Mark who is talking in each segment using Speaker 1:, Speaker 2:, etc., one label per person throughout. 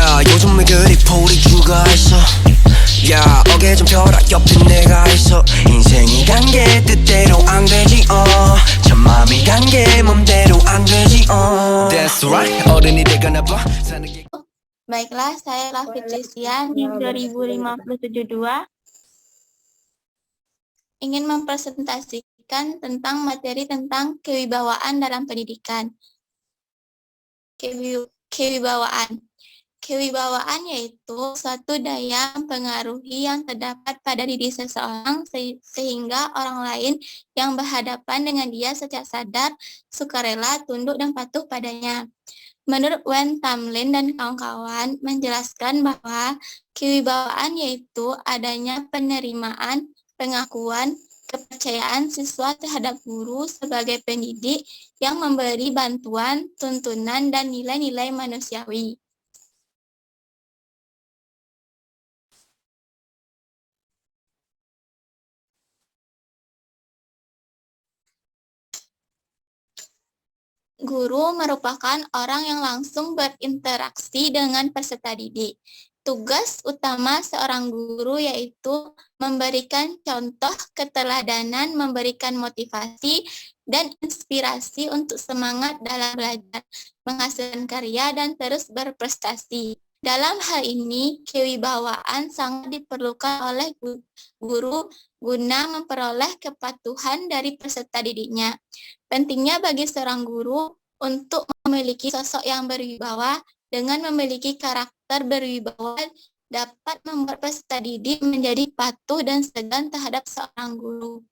Speaker 1: 야 요즘 왜 그리 포리주가 있어 야 어깨 좀 펴라 옆에 내가 있어 인생이 단 게 뜻대로 안 되지 저 맘이 단 게 맘대로 안 되지 That's right 어른이 되거나 봐 사는 게
Speaker 2: Baiklah, saya Lafitri NIM 205072 ingin mempresentasikan tentang materi tentang kewibawaan dalam pendidikan. Kewibawaan. Kewibawaan yaitu suatu daya mempengaruhi yang terdapat pada diri seseorang sehingga orang lain yang berhadapan dengan dia secara sadar, sukarela, tunduk, dan patuh padanya. Menurut Wayne Tamlin dan kawan-kawan menjelaskan bahwa kewibawaan yaitu adanya penerimaan, pengakuan, kepercayaan siswa terhadap guru sebagai pendidik yang memberi bantuan, tuntunan, dan nilai-nilai manusiawi. Guru merupakan orang yang langsung berinteraksi dengan peserta didik. Tugas utama seorang guru yaitu memberikan contoh keteladanan, memberikan motivasi dan inspirasi untuk semangat dalam belajar, menghasilkan karya, dan terus berprestasi. Dalam hal ini, kewibawaan sangat diperlukan oleh guru guna memperoleh kepatuhan dari peserta didiknya. Pentingnya bagi seorang guru untuk memiliki sosok yang berwibawa dengan memiliki karakter berwibawa dapat membuat peserta didik menjadi patuh dan segan terhadap seorang guru.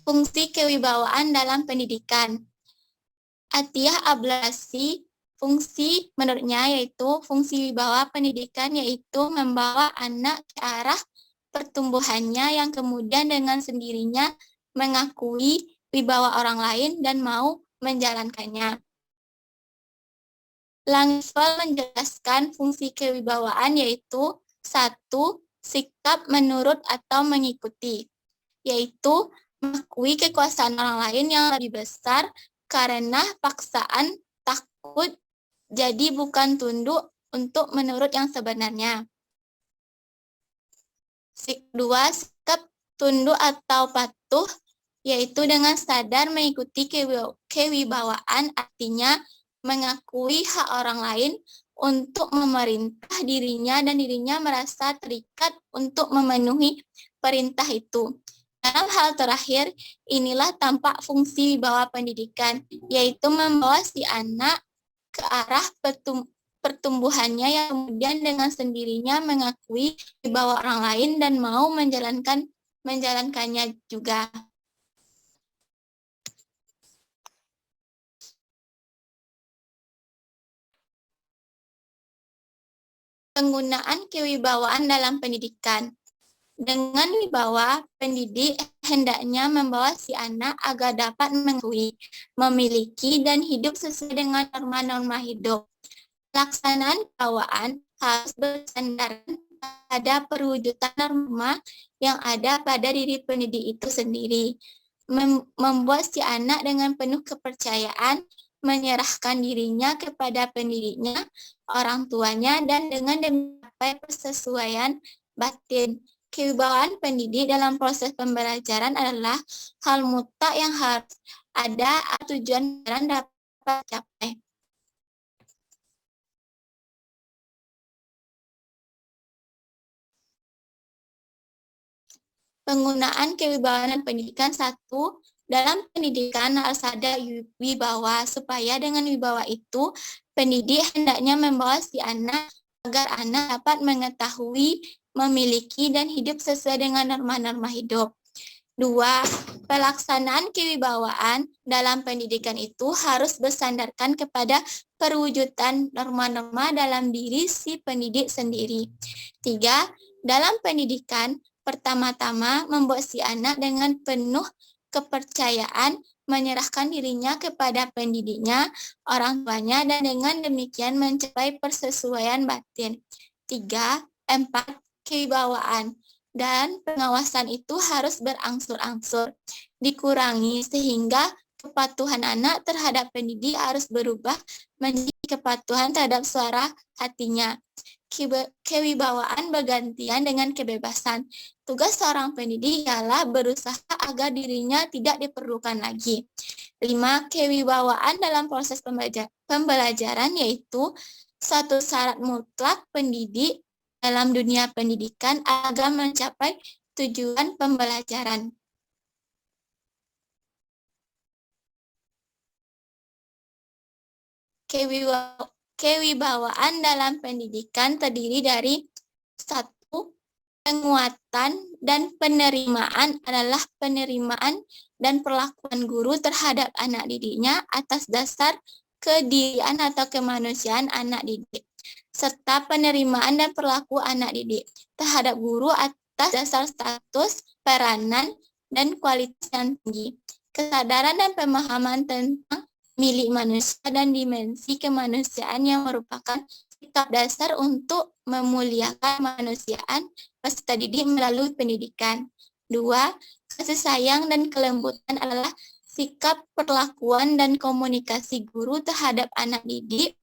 Speaker 2: Fungsi kewibawaan dalam pendidikan. Atiyah Ablasi, fungsi menurutnya yaitu fungsi wibawa pendidikan yaitu membawa anak ke arah pertumbuhannya yang kemudian dengan sendirinya mengakui wibawa orang lain dan mau menjalankannya. Langsfeld menjelaskan fungsi kewibawaan yaitu 1. Sikap menurut atau mengikuti, yaitu mengakui kekuasaan orang lain yang lebih besar karena paksaan, takut, jadi bukan tunduk untuk menurut yang sebenarnya. 2. Sikap tunduk atau patuh, yaitu dengan sadar mengikuti kewibawaan, artinya mengakui hak orang lain untuk memerintah dirinya dan dirinya merasa terikat untuk memenuhi perintah itu. Dalam hal terakhir, inilah tampak fungsi wibawa pendidikan, yaitu membawa si anak ke arah pertumbuhannya yang kemudian dengan sendirinya mengakui wibawa orang lain dan mau menjalankannya juga. Penggunaan kewibawaan dalam pendidikan. Dengan wibawa, pendidik hendaknya membawa si anak agar dapat mengakui, memiliki, dan hidup sesuai dengan norma-norma hidup. Pelaksanaan kewibawaan harus bersandarkan pada perwujudan norma yang ada pada diri pendidik itu sendiri. Membuat si anak dengan penuh kepercayaan, menyerahkan dirinya kepada pendidiknya, orang tuanya, dan dengan mencapai persesuaian batin. Kewibawaan pendidik dalam proses pembelajaran adalah hal mutlak yang harus ada tujuan pelajaran dapat dicapai. Penggunaan kewibawaan pendidikan. 1. Dalam pendidikan harus ada wibawa, supaya dengan wibawa itu pendidik hendaknya membawa si anak agar anak dapat mengetahui, memiliki, dan hidup sesuai dengan norma-norma hidup. 2. Pelaksanaan kewibawaan dalam pendidikan itu harus bersandarkan kepada perwujudan norma-norma dalam diri si pendidik sendiri. 3. Dalam pendidikan, pertama-tama membuat si anak dengan penuh kepercayaan, menyerahkan dirinya kepada pendidiknya, orang tuanya, dan dengan demikian mencapai persesuaian batin. 4. Kewibawaan. dan pengawasan itu harus berangsur-angsur dikurangi sehingga kepatuhan anak terhadap pendidik harus berubah menjadi kepatuhan terhadap suara hatinya. Kewibawaan bergantian dengan kebebasan. Tugas seorang pendidik ialah berusaha agar dirinya tidak diperlukan lagi. 5. Kewibawaan dalam proses pembelajaran yaitu satu syarat mutlak pendidik dalam dunia pendidikan agar mencapai tujuan pembelajaran. Kewibawaan dalam pendidikan terdiri dari 1. Penguatan dan penerimaan adalah penerimaan dan perlakuan guru terhadap anak didiknya atas dasar kedirian atau kemanusiaan anak didik, serta penerimaan dan perlaku anak didik terhadap guru atas dasar status, peranan, dan kualitas yang tinggi. Kesadaran dan pemahaman tentang milik manusia dan dimensi kemanusiaan yang merupakan sikap dasar untuk memuliakan kemanusiaan peserta didik melalui pendidikan. 2. Kasih sayang dan kelembutan adalah sikap perlakuan dan komunikasi guru terhadap anak didik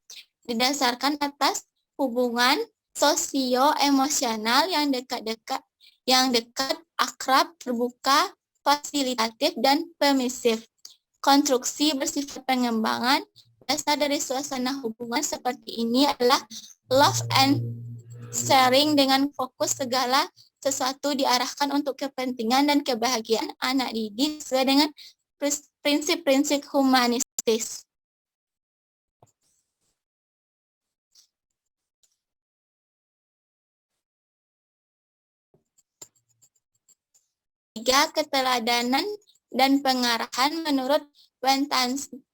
Speaker 2: didasarkan atas hubungan sosio-emosional yang dekat, akrab, terbuka, fasilitatif, dan permisif. Konstruksi bersifat pengembangan. Dasar dari suasana hubungan seperti ini adalah love and sharing dengan fokus segala sesuatu diarahkan untuk kepentingan dan kebahagiaan anak didik sesuai dengan prinsip-prinsip humanistis. 3. Keteladanan dan pengarahan menurut Van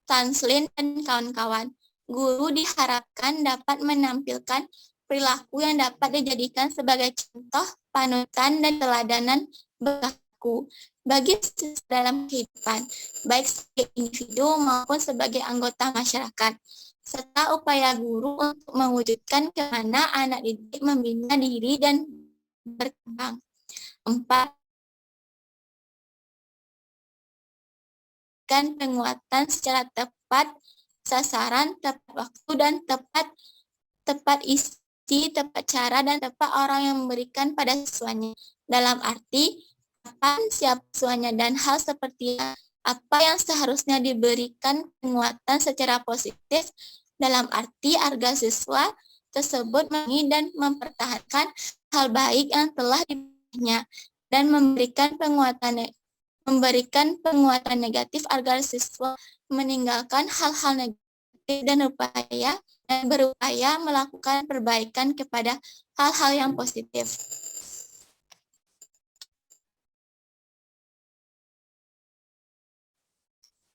Speaker 2: Tanslin dan kawan-kawan. Guru diharapkan dapat menampilkan perilaku yang dapat dijadikan sebagai contoh, panutan, dan teladanan berlaku bagi dalam kehidupan, baik sebagai individu maupun sebagai anggota masyarakat, serta upaya guru untuk mewujudkan kemana anak didik membina diri dan berkembang. 4. Penguatan secara tepat sasaran, tepat waktu, dan tepat isi, tepat cara, dan tepat orang yang memberikan pada siswanya. Dalam arti, kapan, siapa siswanya, dan hal seperti apa yang seharusnya diberikan penguatan secara positif dalam arti agar siswa tersebut mengingat dan mempertahankan hal baik yang telah diberikannya dan memberikan penguatan negatif agar siswa meninggalkan hal-hal negatif dan berupaya melakukan perbaikan kepada hal-hal yang positif.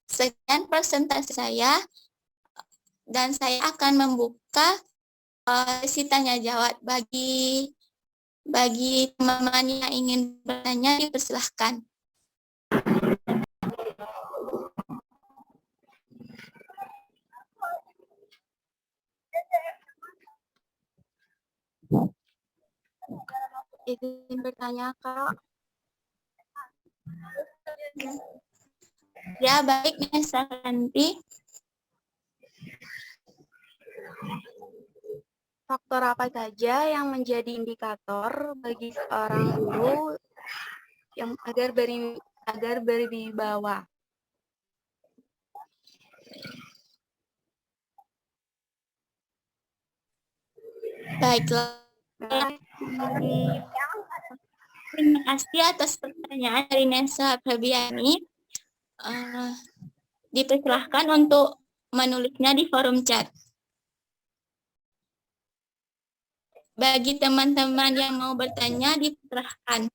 Speaker 2: Sekian presentasi saya dan saya akan membuka sesi tanya jawab bagi teman-teman yang ingin bertanya, dipersilahkan. Izin bertanya, Kak. Ya, baik, Nesa Ranti.
Speaker 3: Faktor apa saja yang menjadi indikator bagi seorang guru yang agar berwibawa?
Speaker 2: Baiklah. Terima kasih atas pertanyaan dari Nesa Febiani. Dipersilahkan untuk menulisnya di forum chat. Bagi teman-teman yang mau bertanya, dipersilahkan.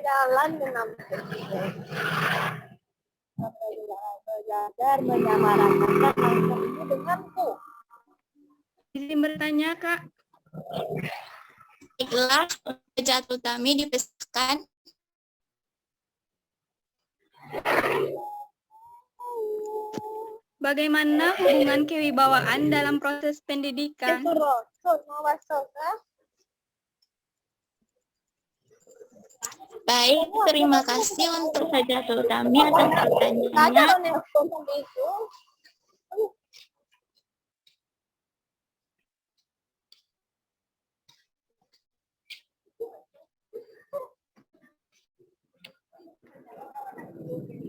Speaker 3: jalan menampilkan belajar menyamaratakan langsung ini denganku.
Speaker 4: Izin bertanya, Kak.
Speaker 2: Baiklah, Hajat Utami dipisahkan.
Speaker 4: Bagaimana hubungan kewibawaan dalam proses pendidikan?
Speaker 2: Baik, terima kasih untuk Hajat Utami atas pertanyaannya.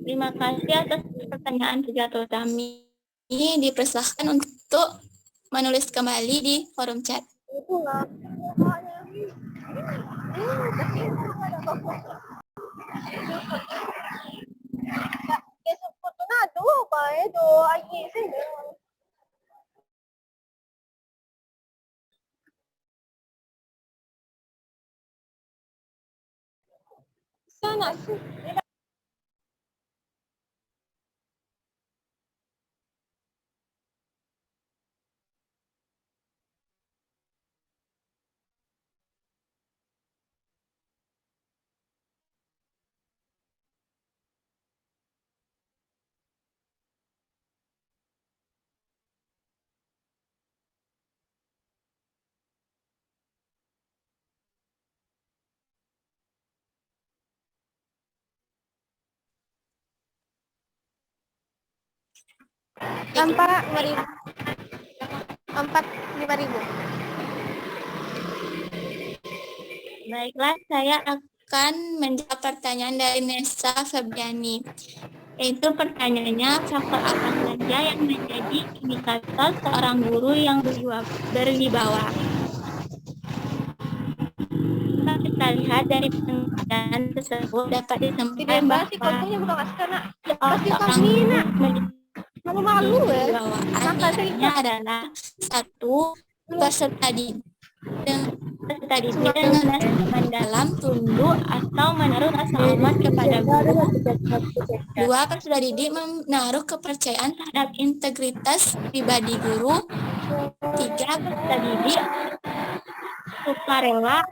Speaker 2: Terima kasih atas pertanyaan Hajat Utami. Ini dipersilahkan untuk menulis kembali di forum chat.
Speaker 3: Sana Empat 5.000. 5.000.
Speaker 2: Baiklah, saya akan menjawab pertanyaan dari Nesa Febriani. Itu pertanyaannya, faktor apa saja yang menjadi indikator seorang guru yang berwibawa? Kita lihat dari penelitian tersebut dapat ditemukan bahwa seorang guru
Speaker 3: Malu-malu ya.
Speaker 2: berwibawaan adalah satu, peserta didik dengan mendalam, tunduk atau menaruh rasa hormat kepada guru. Dua, peserta didik menaruh kepercayaan terhadap integritas pribadi guru. Tiga, peserta didik sukarela,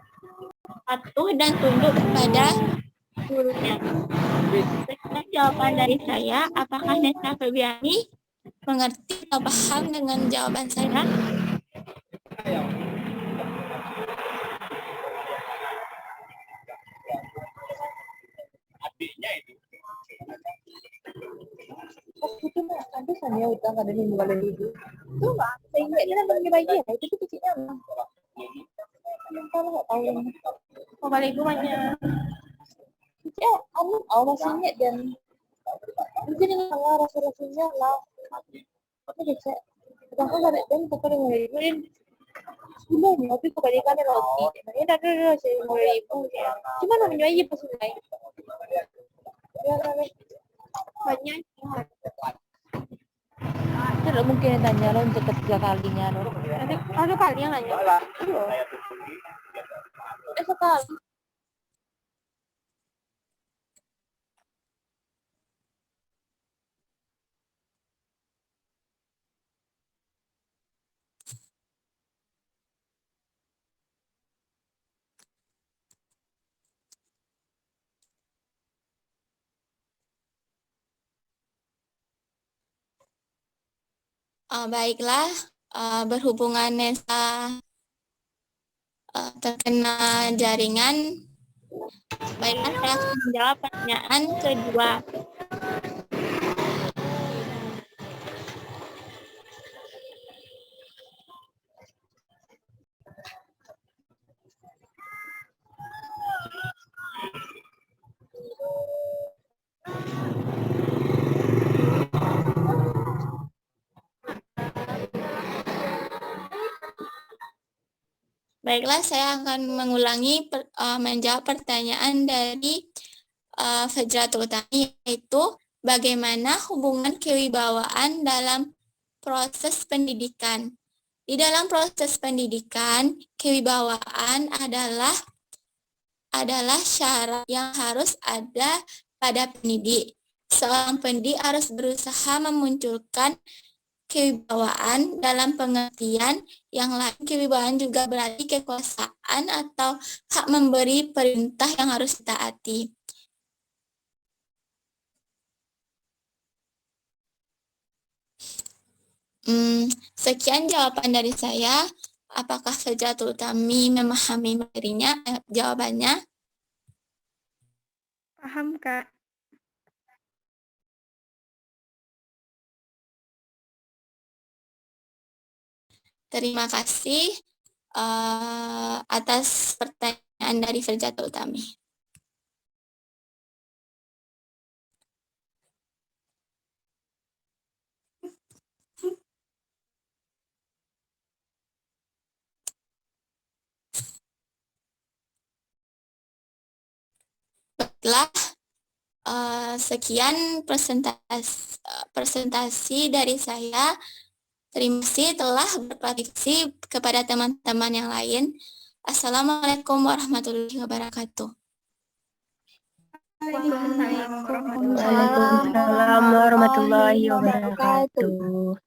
Speaker 2: patuh dan tunduk kepada gurunya. Sekian jawaban dari saya. Apakah Nesa Febriani mengerti atau paham dengan jawaban saya?
Speaker 3: Balik rumahnya. Masih ingat dan mungkin ini rasa-rasanya lah. Apa dia cek? Kadang-kadang balik dan tukar dengan ribu. Sebelumnya, tapi kebalikannya roti. Ini dah ada saya 5.000. Cuma namanya aja pas mulai. Banyak. Tidak mungkin tanya lo untuk ketiga kalinya lo. Ada kali yang nanya. Udah sekali.
Speaker 2: Baiklah, berhubungan Nesa terkena jaringan, baiklah saya akan menjawab pertanyaan kedua. Baiklah, saya akan mengulangi menjawab pertanyaan dari Fajratul Utami, yaitu bagaimana hubungan kewibawaan dalam proses pendidikan. Di dalam proses pendidikan, kewibawaan adalah adalah syarat yang harus ada pada pendidik. Seorang pendidik harus berusaha memunculkan kewibawaan dalam pengertian yang lain. Kewibawaan juga berarti kekuasaan atau hak memberi perintah yang harus ditaati. Sekian jawaban dari saya. Apakah Firjatul Utami memahami materinya? Jawabannya?
Speaker 4: Paham, Kak.
Speaker 2: Terima kasih atas pertanyaan dari Firjatul Utami. Baiklah, sekian presentasi dari saya. Terima kasih telah berpartisipasi kepada teman-teman yang lain. Assalamualaikum warahmatullahi wabarakatuh.
Speaker 4: Waalaikumsalam warahmatullahi
Speaker 3: Waalaikumsalam
Speaker 4: wabarakatuh.
Speaker 3: warahmatullahi wabarakatuh.